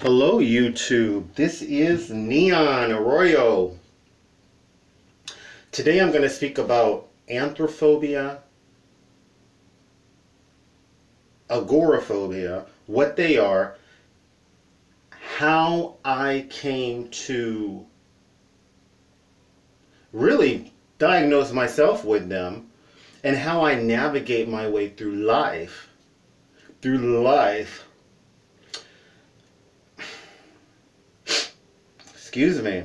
Hello YouTube, this is Neon Arroyo. Today I'm going to speak about anthrophobia, agoraphobia, what they are, how I came to really diagnose myself with them, and how I navigate my way through life. Excuse me,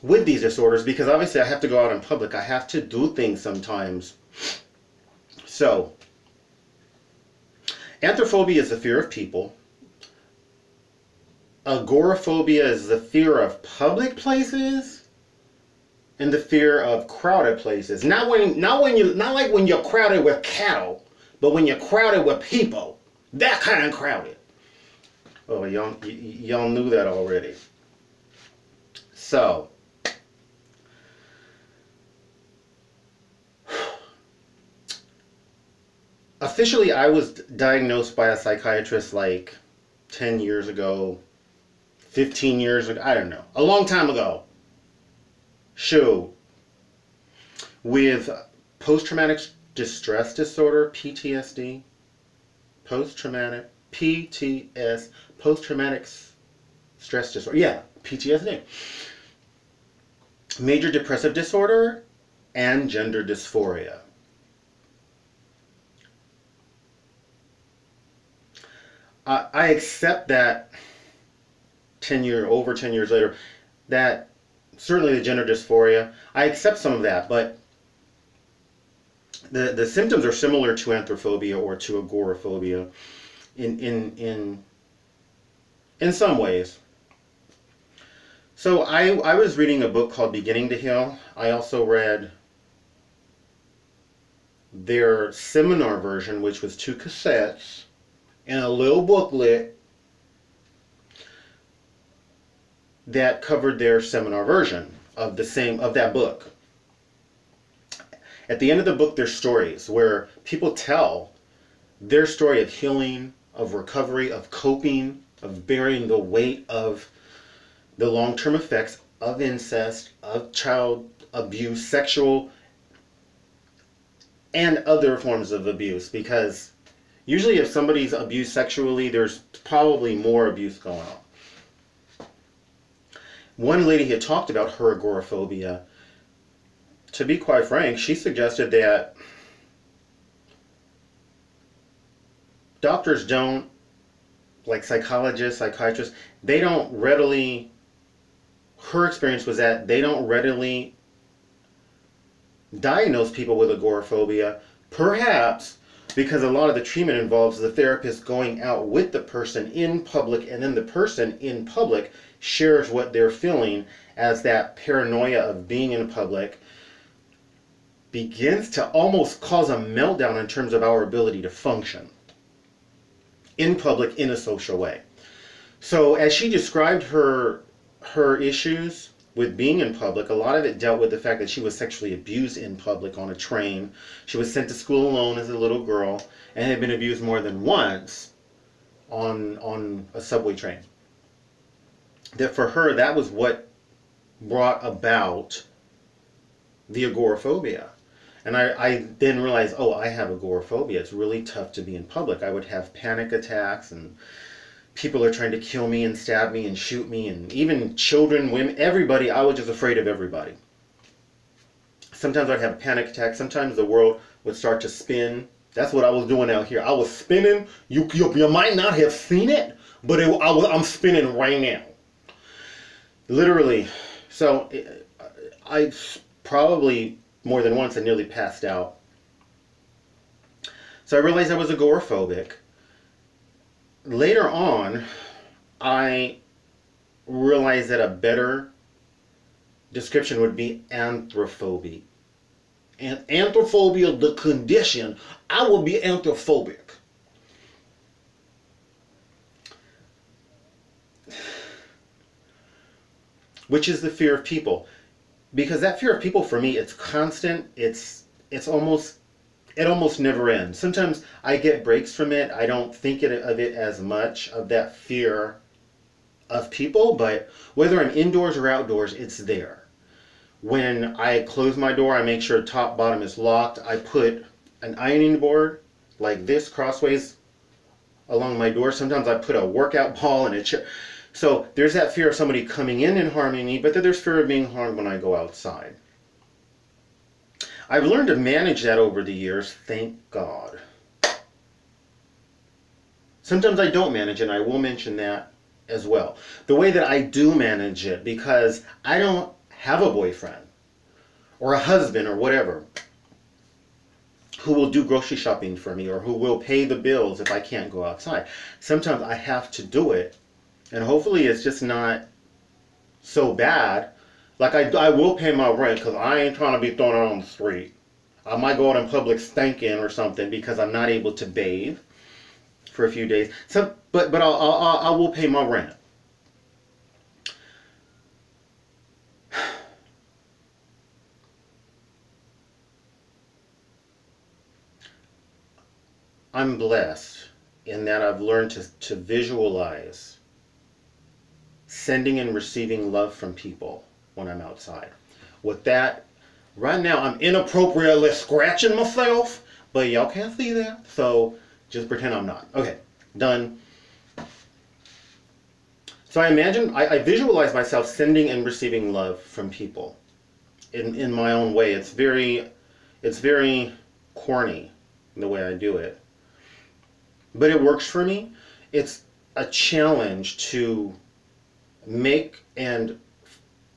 with these disorders, because obviously I have to go out in public. I have to do things sometimes. So, anthrophobia is the fear of people. Agoraphobia is the fear of public places and the fear of crowded places. Not like when you're crowded with cattle, but when you're crowded with people. That kind of crowded. Oh, y'all knew that already. So, officially I was diagnosed by a psychiatrist like 10 years ago, 15 years ago, I don't know, a long time ago. Shoot. With post-traumatic distress disorder, PTSD, post-traumatic stress disorder, yeah, PTSD. Major depressive disorder, and gender dysphoria. I accept that over 10 years later, that certainly the gender dysphoria, I accept some of that, but the symptoms are similar to anthrophobia or to agoraphobia in some ways. So I was reading a book called Beginning to Heal. I also read their seminar version, which was 2 cassettes and a little booklet that covered their seminar version of that book. At the end of the book, there's stories where people tell their story of healing, of recovery, of coping, of bearing the weight of the long-term effects of incest, of child abuse, sexual, and other forms of abuse. Because usually if somebody's abused sexually, there's probably more abuse going on. One lady had talked about her agoraphobia. To be quite frank, she suggested that doctors don't, like psychologists, psychiatrists, they don't readily, her experience was that they don't readily diagnose people with agoraphobia, perhaps because a lot of the treatment involves the therapist going out with the person in public, and then the person in public shares what they're feeling, as that paranoia of being in public begins to almost cause a meltdown in terms of our ability to function in public in a social way. So as she described her issues with being in public, a lot of it dealt with the fact that she was sexually abused in public on a train. She was sent to school alone as a little girl and had been abused more than once on a subway train. That for her, that was what brought about the agoraphobia. And I then realized, oh, I have agoraphobia. It's really tough to be in public. I would have panic attacks, and people are trying to kill me and stab me and shoot me, and even children, women, everybody. I was just afraid of everybody. Sometimes I'd have a panic attack. Sometimes the world would start to spin. That's what I was doing out here. I was spinning. You might not have seen it, but I'm spinning right now. Literally. So I probably more than once I nearly passed out. So I realized I was agoraphobic. Later on, I realized that a better description would be anthrophobia. And anthrophobia, the condition, I will be anthrophobic. Which is the fear of people. Because that fear of people, for me, it's constant. It almost never ends. Sometimes I get breaks from it. I don't think of it as much, of that fear of people, but whether I'm indoors or outdoors, it's there. When I close my door, I make sure top, bottom is locked. I put an ironing board like this crossways along my door. Sometimes I put a workout ball in a chair. So there's that fear of somebody coming in and harming me, but then there's fear of being harmed when I go outside. I've learned to manage that over the years, thank God. Sometimes I don't manage it, and I will mention that as well. The way that I do manage it, because I don't have a boyfriend or a husband or whatever who will do grocery shopping for me or who will pay the bills if I can't go outside. Sometimes I have to do it, and hopefully it's just not so bad. Like I will pay my rent because I ain't trying to be thrown out on the street. I might go out in public stinking or something because I'm not able to bathe for a few days. So, but I will pay my rent. I'm blessed in that I've learned to visualize sending and receiving love from people when I'm outside. With that, right now I'm inappropriately scratching myself, but y'all can't see that, so just pretend I'm not. Okay, done. So I visualize myself sending and receiving love from people in my own way. It's very corny the way I do it, but it works for me. It's a challenge to make and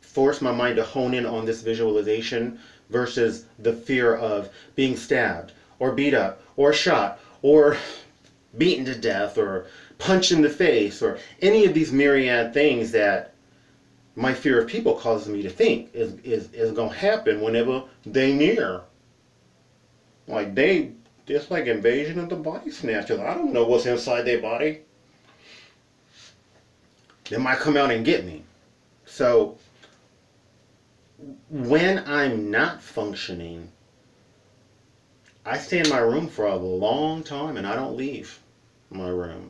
force my mind to hone in on this visualization versus the fear of being stabbed or beat up or shot or beaten to death or punched in the face or any of these myriad things that my fear of people causes me to think is going to happen whenever they near. Like it's like invasion of the body snatchers. I don't know what's inside their body. They might come out and get me. So when I'm not functioning, I stay in my room for a long time and I don't leave my room.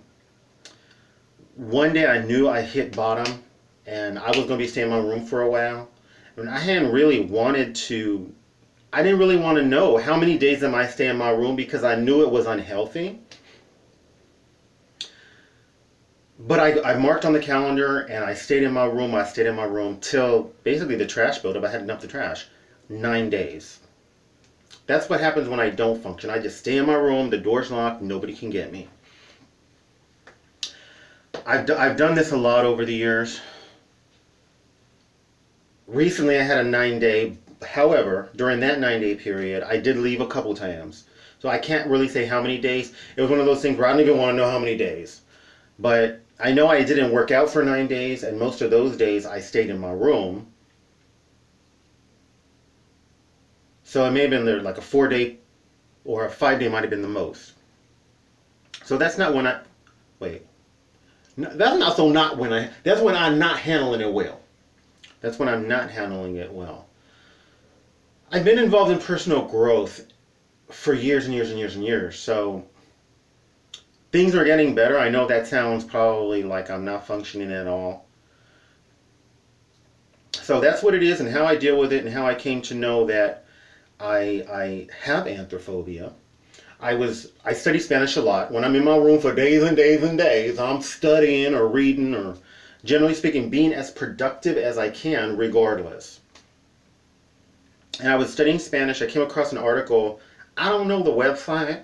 One day I knew I hit bottom and I was going to be staying in my room for a while. And I didn't really want to know how many days am I staying in my room because I knew it was unhealthy. But I marked on the calendar and I stayed in my room till basically the trash built up. I had enough to trash. 9 days. That's what happens when I don't function. I just stay in my room, the door's locked, nobody can get me. I've done this a lot over the years. Recently I had a 9-day, however, during that 9-day period, I did leave a couple times. So I can't really say how many days. It was one of those things where I don't even want to know how many days. But I know I didn't work out for 9 days, and most of those days I stayed in my room. So it may have been there like a 4-day or a 5-day might have been the most. So that's not when that's when I'm not handling it well. That's when I'm not handling it well. I've been involved in personal growth for years and years and years and years. So things are getting better. I know that sounds probably like I'm not functioning at all. So that's what it is and how I deal with it and how I came to know that I have anthrophobia. I study Spanish a lot. When I'm in my room for days and days and days, I'm studying or reading or, generally speaking, being as productive as I can regardless. And I was studying Spanish. I came across an article. I don't know the website,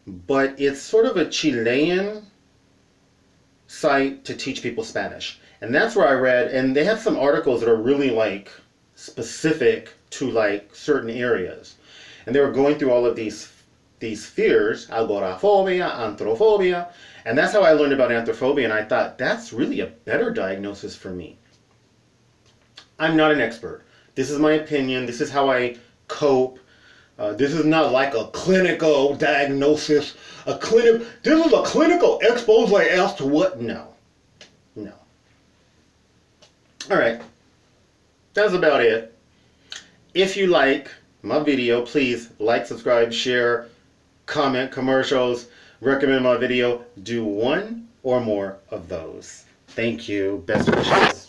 but it's sort of a Chilean site to teach people Spanish. And that's where I read, and they have some articles that are really like specific to like certain areas. And they were going through all of these fears, agoraphobia, anthrophobia, and that's how I learned about anthrophobia, and I thought that's really a better diagnosis for me. I'm not an expert. This is my opinion. This is how I cope. This is not like a clinical diagnosis. This is a clinical expose as to what? No. All right. That's about it. If you like my video, please like, subscribe, share, comment, commercials, recommend my video. Do one or more of those. Thank you. Best wishes.